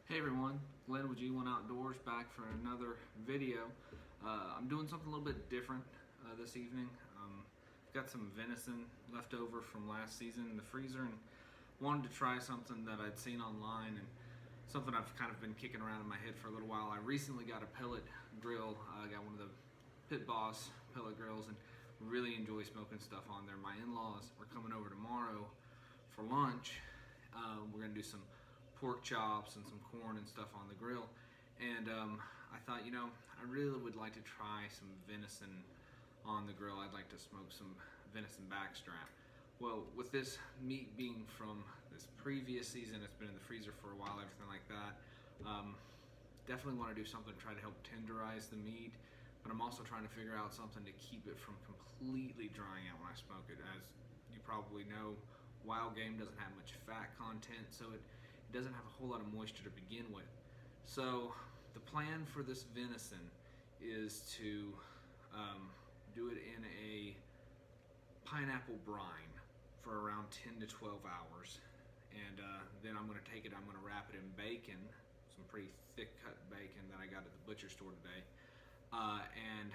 Hey everyone, Glenn with G1 Outdoors back for another video. I'm doing something a little bit different this evening. I've got some venison left over from last season in the freezer and wanted to try something that I'd seen online and something I've kind of been kicking around in my head for a little while. I recently got a pellet grill. I got one of the Pit Boss pellet grills and really enjoy smoking stuff on there. My in-laws are coming over tomorrow for lunch. We're gonna do some pork chops and some corn and stuff on the grill, and I thought, I really would like to try some venison on the grill. I'd like to smoke some venison backstrap. Well, with this meat being from this previous season, it's been in the freezer for a while, everything like that. Definitely want to do something to try to help tenderize the meat, but I'm also trying to figure out something to keep it from completely drying out when I smoke it. As you probably know, wild game doesn't have much fat content, so it doesn't have a whole lot of moisture to begin with. So the plan for this venison is to do it in a pineapple brine for around 10 to 12 hours. And then I'm going to take it, I'm going to wrap it in bacon, some pretty thick cut bacon that I got at the butcher store today. And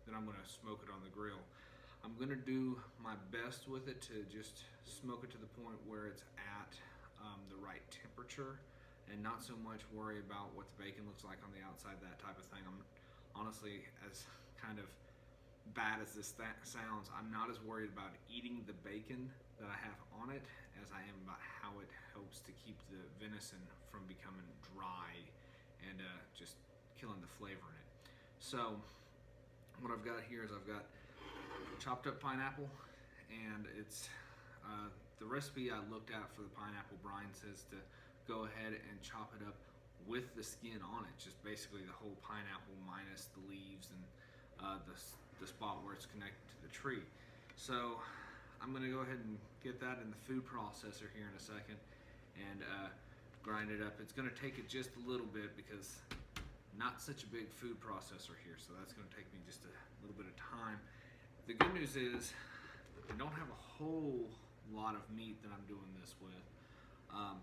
then I'm going to smoke it on the grill. I'm going to do my best with it to just smoke it to the point where it's at the right temperature and not so much worry about what the bacon looks like on the outside, that type of thing. I'm honestly, as kind of bad as this sounds, I'm not as worried about eating the bacon that I have on it as I am about how it helps to keep the venison from becoming dry and just killing the flavor in it. So what I've got here is I've got chopped up pineapple, and it's the recipe I looked at for the pineapple brine says to go ahead and chop it up with the skin on it, just basically the whole pineapple minus the leaves and the spot where it's connected to the tree. So I'm going to go ahead and get that in the food processor here in a second and grind it up. It's going to take it just a little bit because not such a big food processor here, so that's going to take me just a little bit of time. The good news is I don't have a whole lot of meat that I'm doing this with.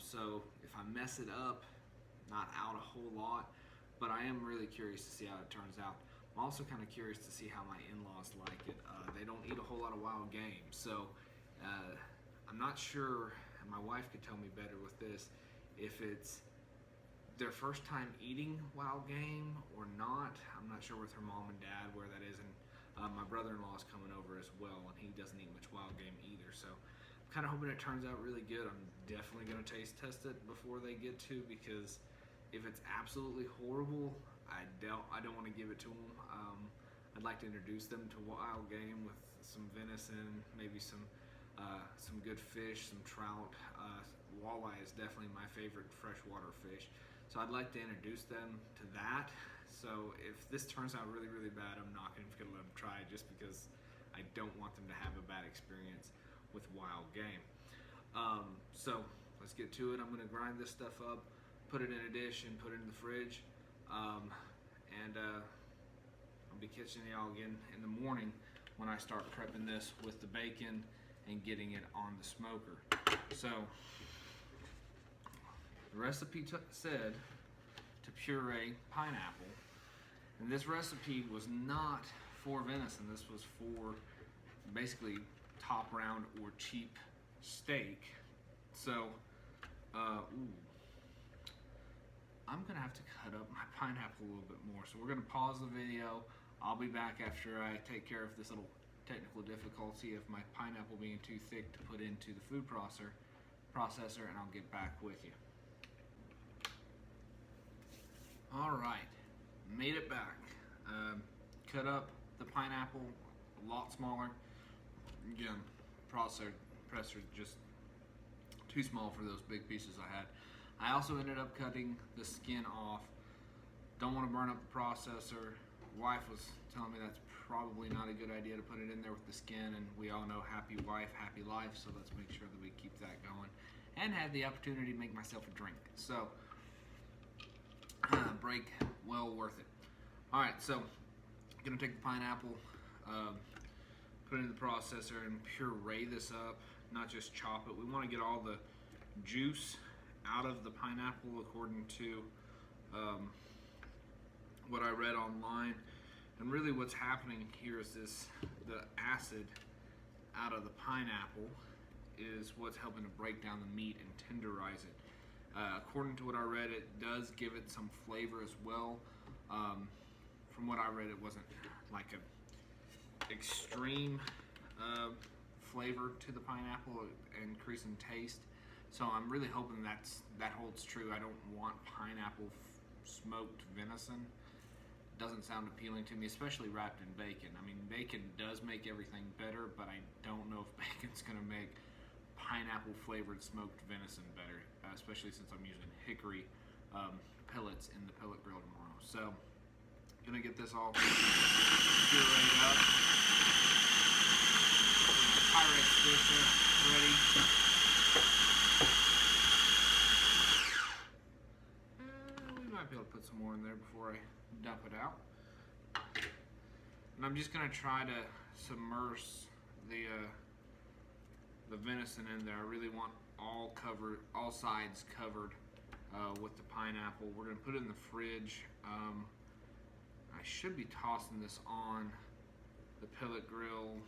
So if I mess it up, not out a whole lot, but I am really curious to see how it turns out. I'm also kind of curious to see how my in-laws like it. They don't eat a whole lot of wild game, so I'm not sure, and my wife could tell me better with this, if it's their first time eating wild game or not. I'm not sure with her mom and dad where that is, and my brother-in-law is coming over as well, and he doesn't eat much wild game either. So I'm kind of hoping it turns out really good. I'm definitely going to taste test it before they get to, because if it's absolutely horrible, I don't want to give it to them. I'd like to introduce them to wild game with some venison, maybe some good fish, some trout. Walleye is definitely my favorite freshwater fish. So I'd like to introduce them to that. So if this turns out really, really bad, I'm not going to let them try it, just because I don't want them to have a bad experience with wild game. So let's get to it. I'm going to grind this stuff up, put it in a dish, and put it in the fridge. And I'll be catching y'all again in the morning when I start prepping this with the bacon and getting it on the smoker. So the recipe said to puree pineapple, and this recipe was not for venison. This was for basically top round or cheap steak. So I'm gonna have to cut up my pineapple a little bit more, so we're gonna pause the video. I'll be back after I take care of this little technical difficulty of my pineapple being too thick to put into the food processor, and I'll get back with you. All right, made it back. Cut up the pineapple a lot smaller. Again, processor just too small for those big pieces I had. I also ended up cutting the skin off. Don't want to burn up the processor. Wife was telling me that's probably not a good idea to put it in there with the skin, and we all know happy wife, happy life, so let's make sure that we keep that going. And had the opportunity to make myself a drink. So, break well worth it. All right, so I'm gonna take the pineapple, put it in the processor and puree this up, not just chop it. We want to get all the juice out of the pineapple, according to what I read online. And really what's happening here is the acid out of the pineapple is what's helping to break down the meat and tenderize it. According to what I read, it does give it some flavor as well. From what I read, it wasn't like a extreme flavor to the pineapple, increasing taste. So I'm really hoping that holds true. I don't want pineapple smoked venison. Doesn't sound appealing to me, especially wrapped in bacon. I mean, bacon does make everything better, but I don't know if bacon's gonna make pineapple flavored smoked venison better, especially since I'm using hickory pellets in the pellet grill tomorrow. So, gonna get this all pureed up. Pyrex dish ready. We might be able to put some more in there before I dump it out. And I'm just gonna try to submerge the venison in there. I really want all sides covered with the pineapple. We're gonna put it in the fridge. I should be tossing this on the pellet grill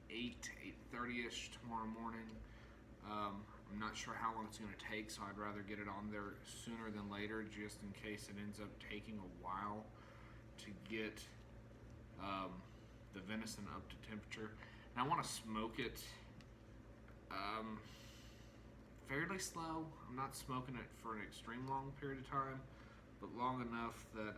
8:30ish tomorrow morning. I'm not sure how long it's going to take, so I'd rather get it on there sooner than later, just in case it ends up taking a while to get the venison up to temperature. And I want to smoke it fairly slow. I'm not smoking it for an extreme long period of time, but long enough that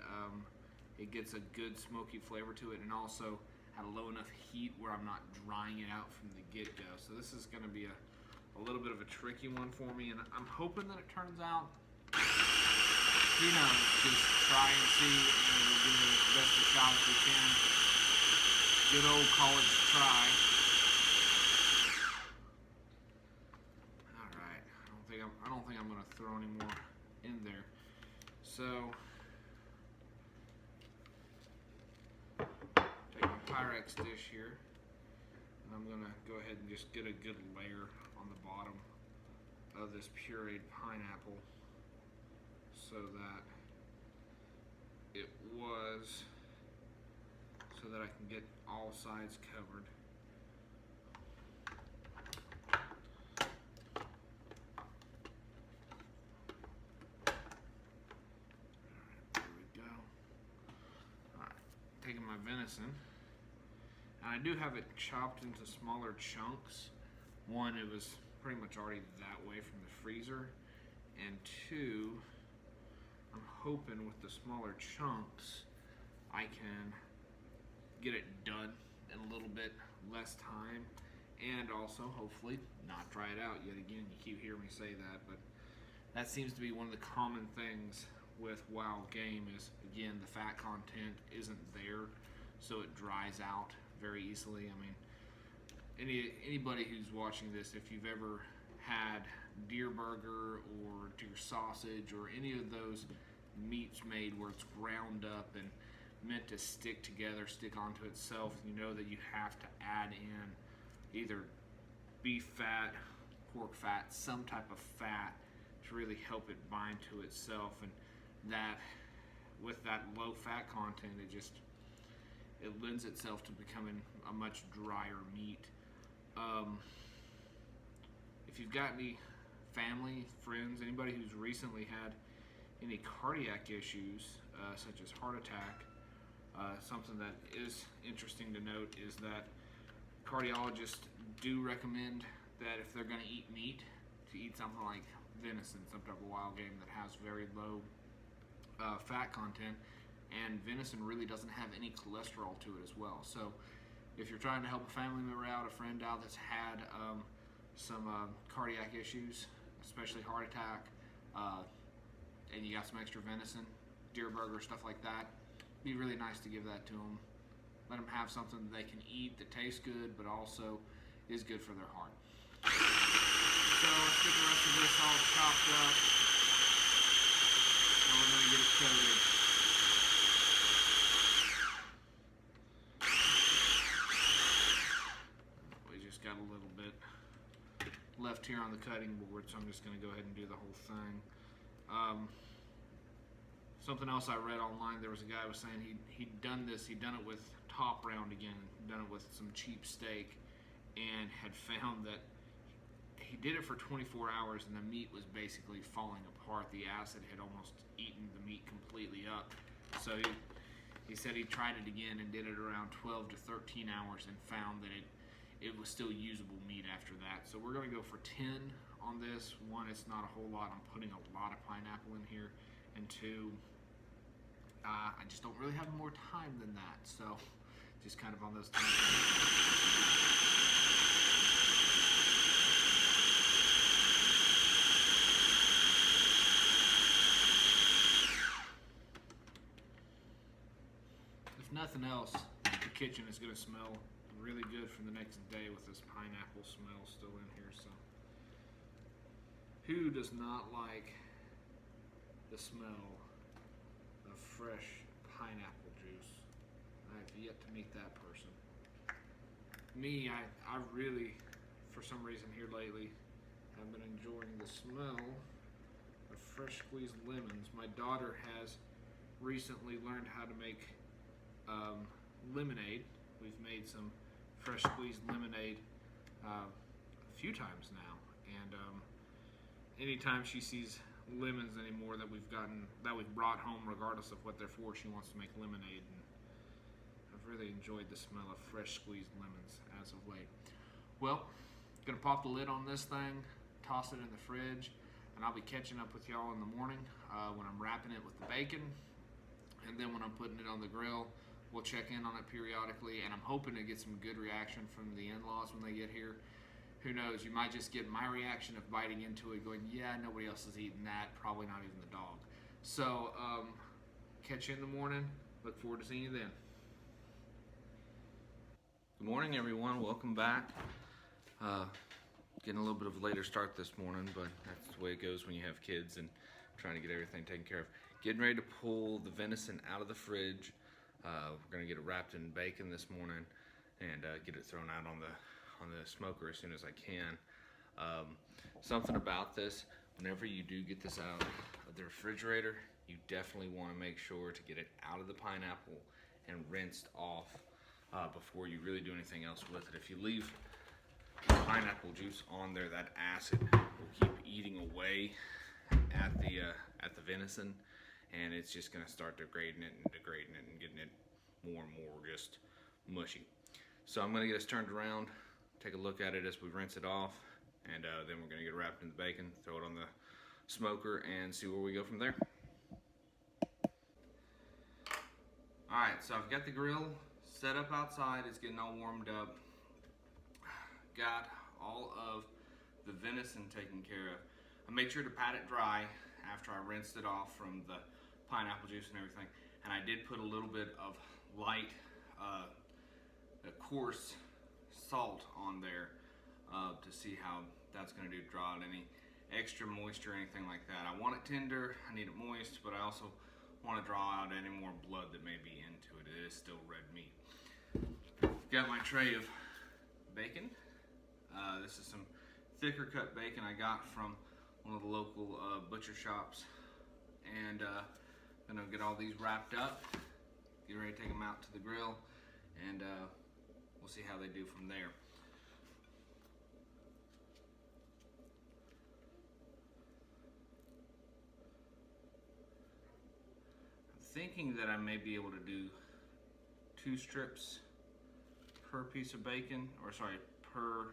it gets a good smoky flavor to it, and also at a low enough heat where I'm not drying it out from the get-go. So this is going to be a little bit of a tricky one for me, and I'm hoping that it turns out, who knows, just try and see, and we'll give it the best of shot as we can. Good old college try. Alright, I don't think I'm going to throw any more in there. So, take my Pyrex dish here, and I'm going to go ahead and just get a good layer on the bottom of this pureed pineapple so that I can get all sides covered. Alright, there we go. Alright, taking my venison, and I do have it chopped into smaller chunks. One, it was pretty much already that way from the freezer, and two, I'm hoping with the smaller chunks I can get it done in a little bit less time, and also hopefully not dry it out yet again. You keep hearing me say that, but that seems to be one of the common things with wild game is, again, the fat content isn't there, so it dries out very easily. I mean, anybody who's watching this, if you've ever had deer burger or deer sausage or any of those meats made where it's ground up and meant to stick together, stick onto itself, you know that you have to add in either beef fat, pork fat, some type of fat to really help it bind to itself. And that, with that low fat content, it lends itself to becoming a much drier meat. If you've got any family, friends, anybody who's recently had any cardiac issues, such as heart attack, something that is interesting to note is that cardiologists do recommend that if they're going to eat meat, to eat something like venison, some type of wild game that has very low fat content, and venison really doesn't have any cholesterol to it as well. So if you're trying to help a family member out, a friend out that's had some cardiac issues, especially heart attack, and you got some extra venison, deer burger, stuff like that, it'd be really nice to give that to them. Let them have something that they can eat that tastes good, but also is good for their heart. So let's get the rest of this all chopped up, and we're going to get it coated. We just got a little bit left left here on the cutting board, so I'm just going to go ahead and do the whole thing. Something else I read online, there was a guy who was saying he'd done this, he'd done it with top round again, done it with some cheap steak, and had found that he did it for 24 hours and the meat was basically falling apart. The acid had almost eaten the meat completely up. So he said he tried it again and did it around 12 to 13 hours and found that it was still usable meat after that. So we're going to go for 10 on this. One, it's not a whole lot. I'm putting a lot of pineapple in here. And two, I just don't really have more time than that. So just kind of on those times. If nothing else, the kitchen is going to smell really good for the next day with this pineapple smell still in here. So who does not like the smell of fresh pineapple juice? I have yet to meet that person. Me, I really, for some reason here lately, have been enjoying the smell of fresh squeezed lemons. My daughter has recently learned how to make lemonade. We've made some fresh squeezed lemonade a few times now, and anytime she sees lemons anymore that we've brought home, regardless of what they're for, she wants to make lemonade. And I've really enjoyed the smell of fresh squeezed lemons as of late. Well, gonna pop the lid on this thing, toss it in the fridge, and I'll be catching up with y'all in the morning when I'm wrapping it with the bacon, and then when I'm putting it on the grill. We'll check in on it periodically, and I'm hoping to get some good reaction from the in-laws when they get here. Who knows, you might just get my reaction of biting into it going, yeah, nobody else is eating that, probably not even the dog. So, catch you in the morning. Look forward to seeing you then. Good morning, everyone. Welcome back. Getting a little bit of a later start this morning, but that's the way it goes when you have kids and trying to get everything taken care of. Getting ready to pull the venison out of the fridge. We're gonna get it wrapped in bacon this morning and get it thrown out on the smoker as soon as I can. Something about this, whenever you do get this out of the refrigerator, you definitely want to make sure to get it out of the pineapple and rinsed off before you really do anything else with it. If you leave pineapple juice on there, that acid will keep eating away at the venison, and it's just going to start degrading it and getting it more and more just mushy. So I'm going to get us turned around, take a look at it as we rinse it off, and then we're going to get it wrapped in the bacon, throw it on the smoker, and see where we go from there. Alright, so I've got the grill set up outside. It's getting all warmed up. Got all of the venison taken care of. I made sure to pat it dry after I rinsed it off from the pineapple juice and everything, and I did put a little bit of light coarse salt on there to see how that's going to do, draw out any extra moisture or anything like that. I want it tender, I need it moist, but I also want to draw out any more blood that may be into it. It is still red meat. Got my tray of bacon. This is some thicker cut bacon I got from one of the local butcher shops, and gonna get all these wrapped up, get ready to take them out to the grill, and we'll see how they do from there. I'm thinking that I may be able to do 2 strips per piece of bacon, or sorry, per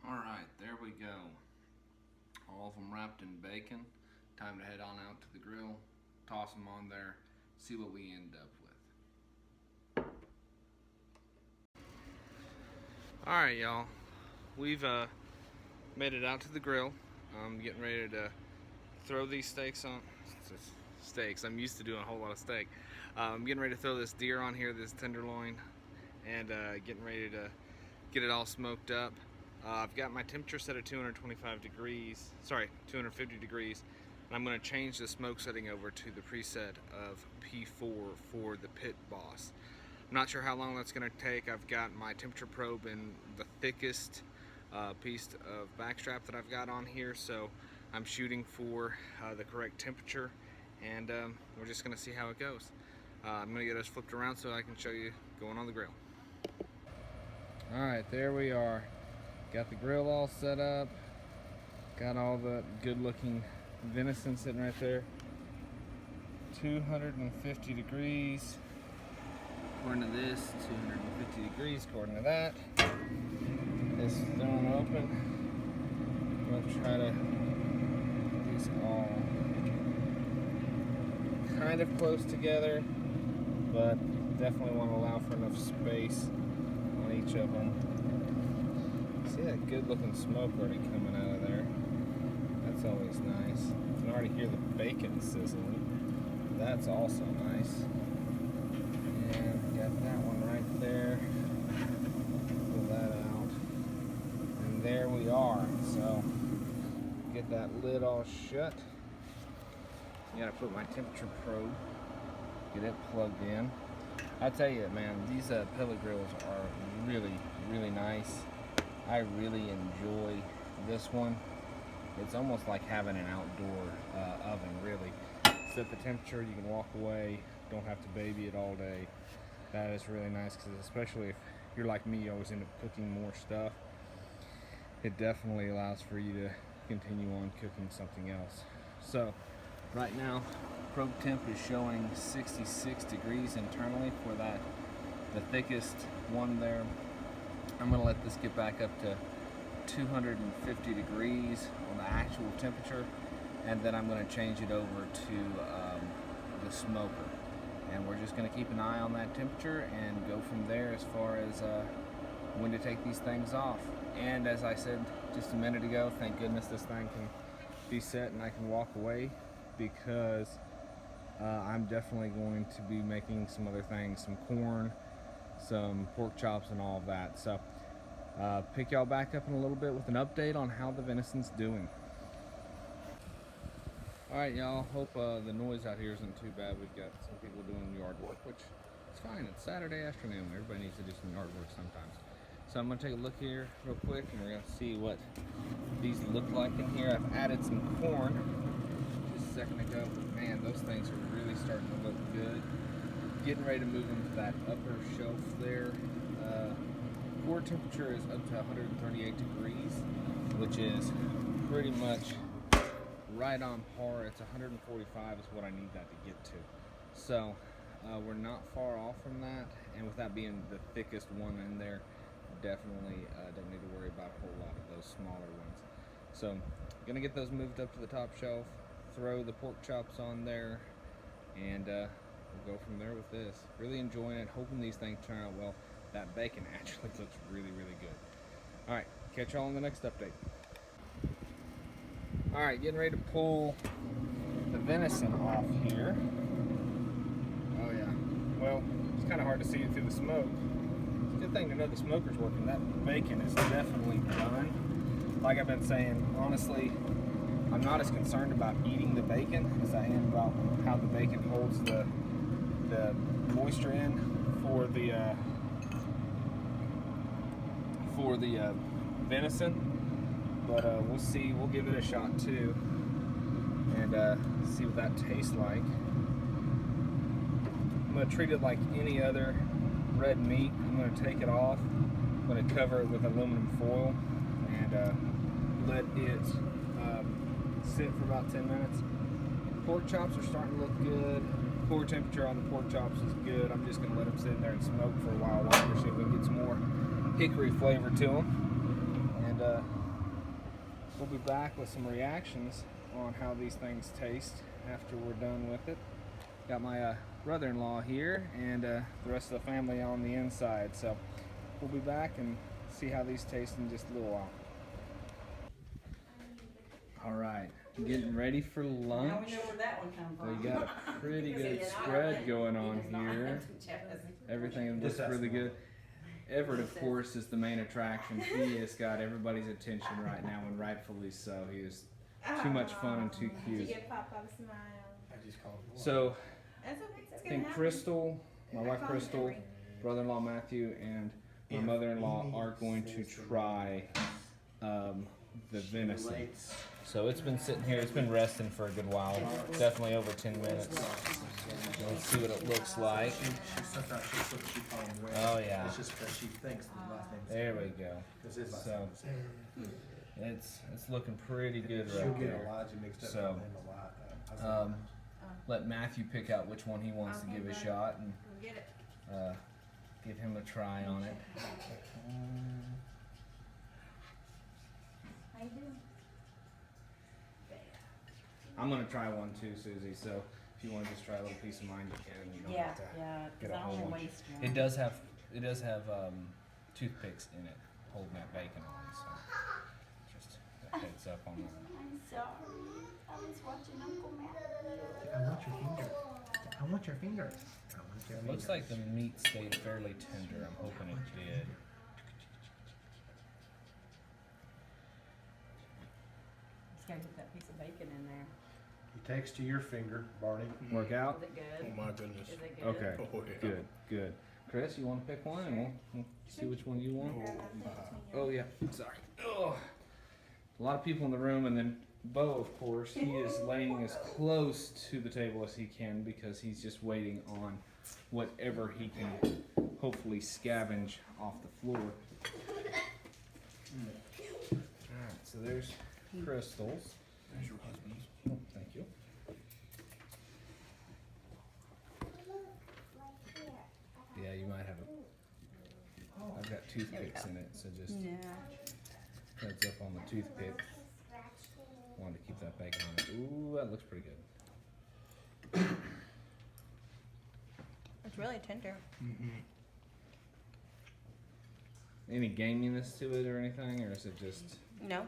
Alright, there we go. All of them wrapped in bacon. Time to head on out to the grill, toss them on there, see what we end up with. Alright, y'all. We've made it out to the grill. I'm getting ready to throw these steaks on. steaks. I'm used to doing a whole lot of steak. I'm getting ready to throw this deer on here, this tenderloin, and getting ready to get it all smoked up. I've got my temperature set at 250 degrees, and I'm going to change the smoke setting over to the preset of P4 for the Pit Boss. I'm not sure how long that's going to take. I've got my temperature probe in the thickest piece of backstrap that I've got on here, so I'm shooting for the correct temperature, and we're just going to see how it goes. I'm going to get us flipped around so I can show you going on the grill. Alright, there we are. Got the grill all set up. Got all the good looking venison sitting right there. 250 degrees. According to this, 250 degrees according to that. This is thrown open. We'll try to get these all kind of close together, but definitely want to allow for enough space on each of them. See that good looking smoke already coming out of there. That's always nice. You can already hear the bacon sizzling. That's also nice. And got that one right there. Pull that out. And there we are. So get that lid all shut. You gotta put my temperature probe. Get it plugged in. I tell you, man, these pellet grills are really nice. I really enjoy this one. It's almost like having an outdoor oven, really. Set the temperature, you can walk away, don't have to baby it all day. That is really nice, because especially if you're like me, you always end up cooking more stuff. It definitely allows for you to continue on cooking something else. So, right now, probe temp is showing 66 degrees internally for that, the thickest one there. I'm going to let this get back up to 250 degrees on the actual temperature, and then I'm going to change it over to the smoker. And we're just going to keep an eye on that temperature and go from there as far as when to take these things off. And as I said just a minute ago, thank goodness this thing can be set and I can walk away, because I'm definitely going to be making some other things, some corn, some pork chops and all of that. So pick y'all back up in a little bit with an update on how the venison's doing. Alright y'all, hope the noise out here isn't too bad. We've got some people doing yard work, which is fine. It's Saturday afternoon. Everybody needs to do some yard work sometimes. So I'm going to take a look here real quick, and we're going to see what these look like in here. I've added some corn just a second ago, but man, those things are really starting to look good. Getting ready to move them to that upper shelf there. Core temperature is up to 138 degrees, which is pretty much right on par. It's 145 is what I need that to get to. So we're not far off from that, and with that being the thickest one in there, definitely don't need to worry about a whole lot of those smaller ones. So gonna get those moved up to the top shelf, throw the pork chops on there, and we'll go from there with this. Really enjoying it, hoping these things turn out well. That bacon actually looks really good. Alright, catch y'all in the next update. Alright, getting ready to pull the venison off here. Oh yeah, well, it's kind of hard to see it through the smoke. It's a good thing to know the smoker's working. That bacon is definitely done. Like I've been saying, honestly, I'm not as concerned about eating the bacon as I am about how the bacon holds the moisture in for the venison. But we'll see. We'll give it a shot too, and see what that tastes like. I'm going to treat it like any other red meat. I'm going to take it off. I'm going to cover it with aluminum foil and let it sit for about 10 minutes. Pork chops are starting to look good. Core temperature on the pork chops is good. I'm just going to let them sit in there and smoke for a while longer, see if we can get some more hickory flavor to them. And we'll be back with some reactions on how these things taste after we're done with it. Got my brother-in-law here and the rest of the family on the inside. So we'll be back and see how these taste in just a little while. All right, getting ready for lunch. Now we know where that one come from. We got a pretty good spread going on here. Everything looks really good. Everett, of course, is the main attraction. He has got everybody's attention right now, and rightfully so. He is too much fun and too Did you cute. get Pop Pop a smile? I just called it. So, That's okay. It's I gonna think happen. Crystal, my wife Call Crystal, Hickory. brother-in-law Matthew, and my mother-in-law are going to try the venison. So it's been sitting here. It's been resting for a good while. Definitely over 10 minutes. Let's see what it looks like. Sometimes she calls him Wes. Oh, yeah. It's just because she thinks the last name's There we go. Because his last So name's it's looking pretty good She'll right get there. Elijah mixed up So, with him a lot. I said, Let Matthew pick out which one he wants to give a shot and Go get it. give him a try on it. How you doing? I'm gonna try one too, Susie. So if you want to just try a little piece of mine, you can. You don't Yeah, have to yeah, get because a I whole don't one. want to waste one. It does have toothpicks in it holding that bacon on. So just a heads up on that. I'm sorry. I was watching Uncle Matt. I want your finger. I want your finger. I want your finger. Looks like the meat stayed fairly tender. I'm hoping it did. Just gotta get that piece of bacon in there. He takes to your finger, Barney. Work out? Is it good? Oh my goodness. Is it good? Okay. Oh, yeah. Good. Good. Chris, you want to pick one, and we'll see which one you want. Oh, Oh yeah. Sorry. Oh. A lot of people in the room, and then Bo, of course, he is laying as close to the table as he can because he's just waiting on whatever he can hopefully scavenge off the floor. Alright, so there's Crystal's. There's your husband's. Oh, thank you. Yeah, you might have a. I've got toothpicks in it, so just Yeah. heads up on the toothpick. Wanted to keep that bacon on it. Ooh, that looks pretty good. It's really tender. Any gaminess to it or anything, or is it just? No.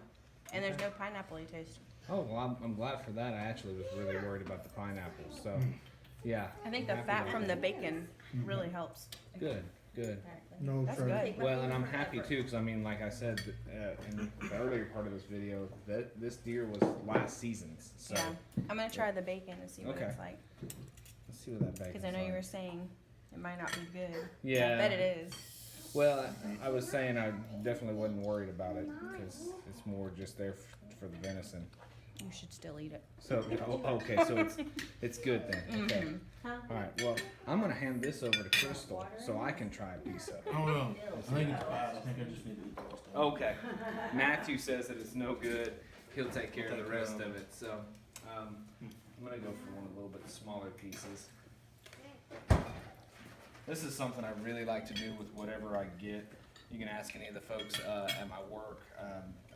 And there's no pineapple-y taste. Oh well, I'm glad for that. I actually was really worried about the pineapple. So, yeah. I think I'm the happy fat with from it. the bacon really helps. Good, good. No, That's sir. good. Well, and I'm happy too, because I mean, like I said in the earlier part of this video, that this deer was last season's. So Yeah. I'm gonna try the bacon and see what Okay. it's like. let's see what that bacon. Because I know you were saying it might not be good. Yeah. I bet it is. Well, I was saying I definitely wasn't worried about it because it's more just there for the venison. You should still eat it. So okay, so it's good then. Okay. All right. Well, I'm gonna hand this over to Crystal so I can try a piece of it. I don't know. I think it's bad. I think I just need to eat the rest of it. Okay. Matthew says that it's no good. He'll take care of the rest of it. So I'm gonna go for one of the little bit smaller pieces. This is something I really like to do with whatever I get. You can ask any of the folks at my work.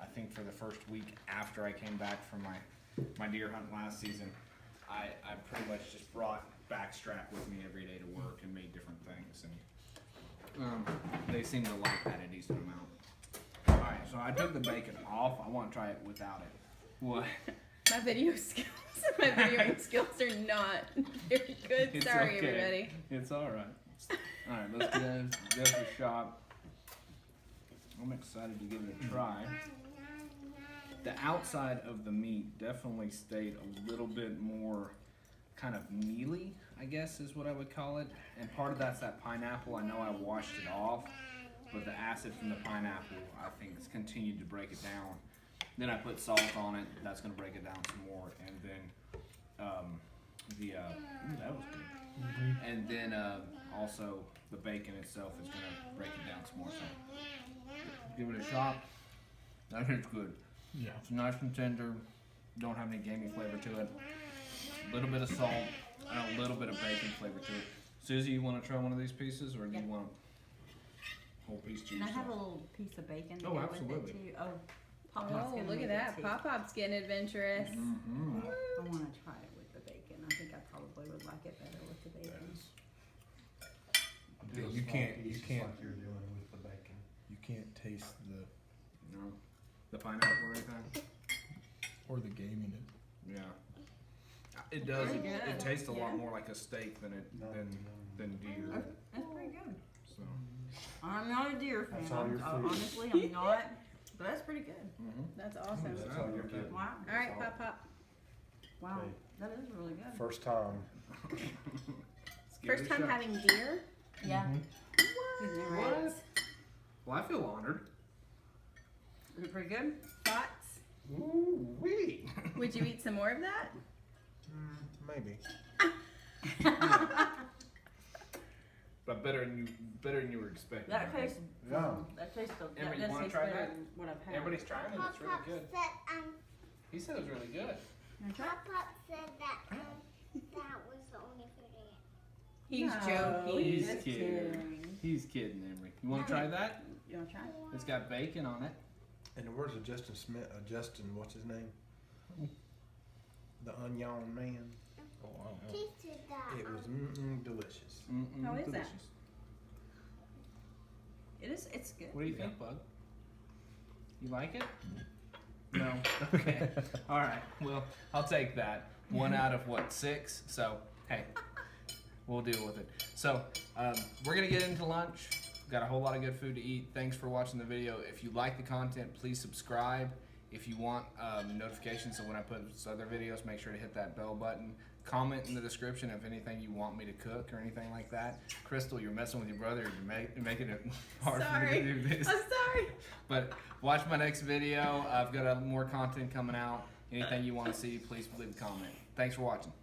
I think for the first week after I came back from my deer hunt last season, I pretty much just brought backstrap with me every day to work and made different things, and they seem to like that a decent amount. All right, so I took the bacon off. I want to try it without it. What? My video skills, my videoing skills are not very good. It's Sorry, okay. everybody. It's all right. All right, let's give it a shot. I'm excited to give it a try. The outside of the meat definitely stayed a little bit more kind of mealy, I guess is what I would call it. And part of that's that pineapple. I know I washed it off, but the acid from the pineapple, I think, has continued to break it down. Then I put salt on it. That's going to break it down some more. And then that was good. And then also the bacon itself is going to break it down some more. So give it a shot. That is good. Yeah. It's nice and tender. Don't have any gamey flavor to it. A little bit of salt and a little bit of bacon flavor to it. Susie, you want to try one of these pieces, or do you want a whole piece to Can I yourself? have a little piece of bacon to Oh, go absolutely. with it too? Oh, Pop-Pop's Oh, gonna look make at it that. too. Pop-Pop's getting adventurous. Mm-hmm. I want to try it with the bacon. I think I probably would like it better with the bacon. Yeah, you can't. You Just can't. like you're doing with the bacon. You can't taste No, the pineapple or anything. the gaminess. Yeah. It does. Very It good. tastes a lot Yeah. more like a steak than deer. That's pretty good. So. I'm not a deer fan. That's all your food. Honestly, I'm not. But that's pretty good. That's awesome. That's all you're getting. Wow. All right, pop, pop. Wow. Okay. That is really good. First time. First time having deer. Yeah. What? He's never had it. What? Well, I feel honored. Is it pretty good? Thoughts? Ooh wee. Would you eat some more of that? Maybe. But better than you were expecting. That right? tastes. Yeah. That tastes. Everybody, That you wanna tastes try better that? than what I've had. Everybody's trying it. It's really good. He said it was really good. You wanna try it? Papa said that that was the only food I ate. He's No, joking. He's just kidding. He's kidding, Emery. You want to try that? You wanna try it? It's got bacon on it. And the words of Justin Smith, Justin, what's his name? The Onion Man. Tasted that. It was delicious. How is that? It is. It's good. What do you think, Bug? You like it? No. Okay. All right. Well, I'll take that. 1 out of what, 6? So hey, we'll deal with it. So we're gonna get into lunch. Got a whole lot of good food to eat. Thanks for watching the video. If you like the content, please subscribe. If you want notifications of when I put other videos, make sure to hit that bell button. Comment in the description of anything you want me to cook or anything like that. Crystal, you're messing with your brother. You're making it hard for me to do this. I'm sorry. But watch my next video. I've got more content coming out. Anything you want to see, please leave a comment. Thanks for watching.